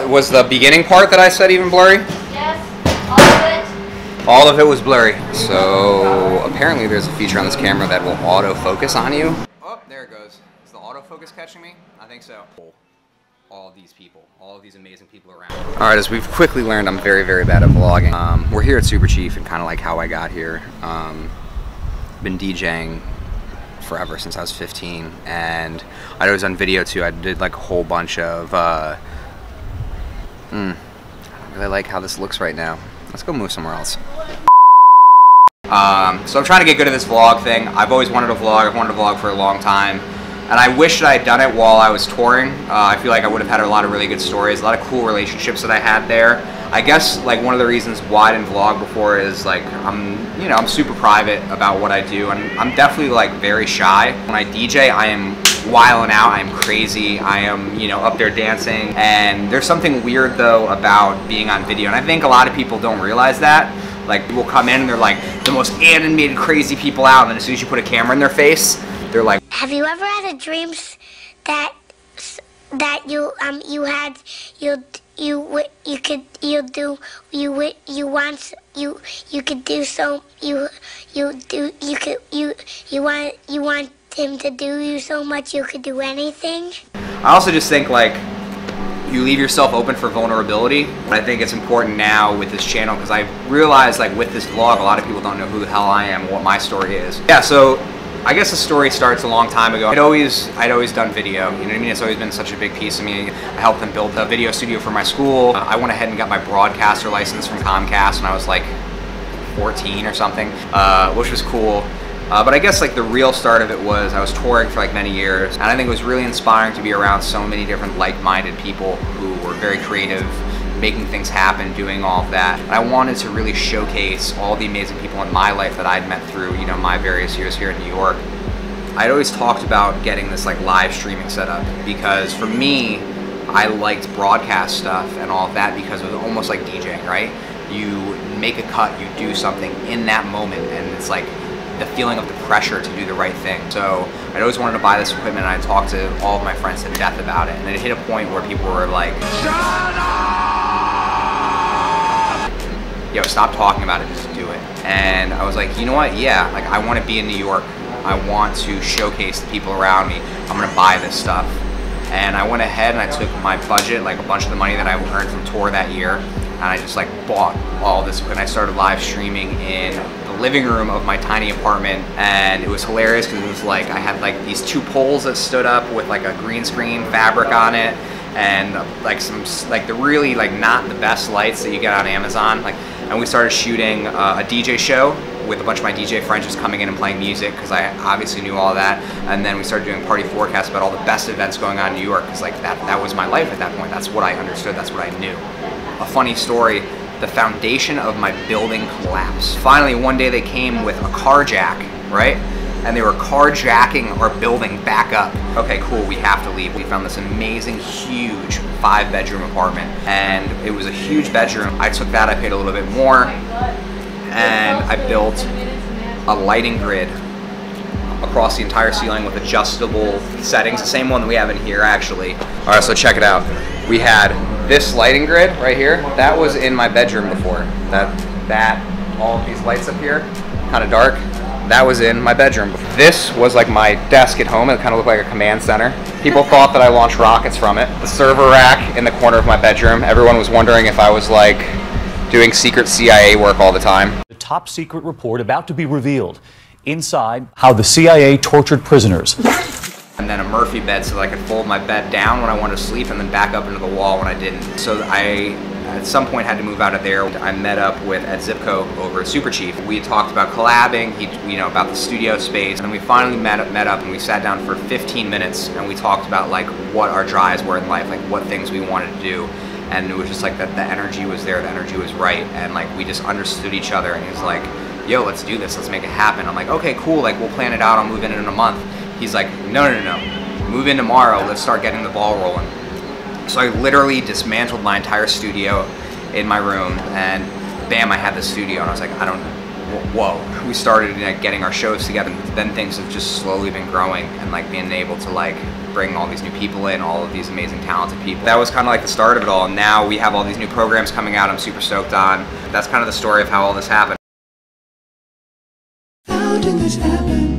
Was the beginning part that I said even blurry? Yes, all of it. All of it was blurry. So apparently there's a feature on this camera that will autofocus on you. Oh, there it goes. Is the autofocus catching me? I think so. All of these people, all of these amazing people around. All right, as we've quickly learned, I'm very, very bad at vlogging. We're here at Super Chief and kind of like how I got here. Been DJing forever, since I was 15, and I was on video too. I did like a whole bunch of I don't really like how this looks right now. Let's go move somewhere else. So I'm trying to get good at this vlog thing. I've always wanted to vlog. I've wanted to vlog for a long time, and I wish that I had done it while I was touring. I feel like I would have had a lot of really good stories, a lot of cool relationships that I had there. I guess like one of the reasons why I didn't vlog before is like I'm super private about what I do, and I'm definitely like very shy. When I DJ, I am wilding out, I am crazy, I am up there dancing, and there's something weird though about being on video, and I think a lot of people don't realize that. Like people come in and they're like the most animated crazy people out, and then as soon as you put a camera in their face, they're like, have you ever had a dream that you want him to do you so much you could do anything? I also just think like you leave yourself open for vulnerability. I think it's important now with this channel because I realized like with this vlog, a lot of people don't know who the hell I am, what my story is. Yeah, so I guess the story starts a long time ago. I'd always done video, you know what I mean? It's always been such a big piece of me. I helped them build a video studio for my school. I went ahead and got my broadcaster license from Comcast when I was like 14 or something, which was cool. But I guess like the real start of it was I was touring for like many years, and I think it was really inspiring to be around so many different like-minded people who were very creative, making things happen, doing all of that. And I wanted to really showcase all the amazing people in my life that I'd met through, my various years here in New York. I'd always talked about getting this like live streaming set up because for me, I liked broadcast stuff and all of that because it was almost like DJing, right? You make a cut, you do something in that moment, and it's like the feeling of the pressure to do the right thing. So I'd always wanted to buy this equipment, and I talked to all of my friends to death about it. And it hit a point where people were like, "Shut up! Yo, stop talking about it, just do it." And I was like, you know what? Yeah, like I want to be in New York. I want to showcase the people around me. I'm gonna buy this stuff. And I went ahead and I took my budget, like a bunch of the money that I earned from tour that year, and I just like bought all this equipment. I started live streaming in the living room of my tiny apartment, and it was hilarious because it was like I had like these two poles that stood up with like a green screen fabric on it, and like some like the really like not the best lights that you get on Amazon. Like, and we started shooting a DJ show with a bunch of my DJ friends just coming in and playing music because I obviously knew all that. And then we started doing party forecasts about all the best events going on in New York because like that was my life at that point. That's what I understood. That's what I knew. A funny story, the foundation of my building collapsed. Finally, one day they came with a car jack, right? And they were carjacking our building back up. Okay, cool, we have to leave. We found this amazing, huge 5-bedroom apartment, and it was a huge bedroom. I took that, I paid a little bit more, and I built a lighting grid across the entire ceiling with adjustable settings, the same one that we have in here actually. All right, so check it out. We had this lighting grid right here. That was in my bedroom before. All of these lights up here, kind of dark. That was in my bedroom. This was like my desk at home. It kind of looked like a command center. People thought that I launched rockets from it. The server rack in the corner of my bedroom. Everyone was wondering if I was like doing secret CIA work all the time. The top secret report about to be revealed. Inside, how the CIA tortured prisoners. And then a Murphy bed so that I could fold my bed down when I wanted to sleep and then back up into the wall when I didn't. So I, at some point, had to move out of there. I met up with Ed Zipko over at Super Chief. We talked about collabing, about the studio space, and we finally met up and we sat down for 15 minutes and we talked about like what our drives were in life, like what things we wanted to do. And it was just like that the energy was there, the energy was right, and like we just understood each other. And he's like, yo, let's do this, let's make it happen. I'm like, okay, cool, like we'll plan it out, I'll move in a month. He's like, no, move in tomorrow, let's start getting the ball rolling. So I literally dismantled my entire studio in my room, and bam, I had the studio, and I was like, I don't whoa. We started getting our shows together, and then things have just slowly been growing, and like being able to like bring all these new people in, all of these amazing talented people. That was kind of like the start of it all, and now we have all these new programs coming out I'm super stoked on. That's kind of the story of how all this happened. How did this happen?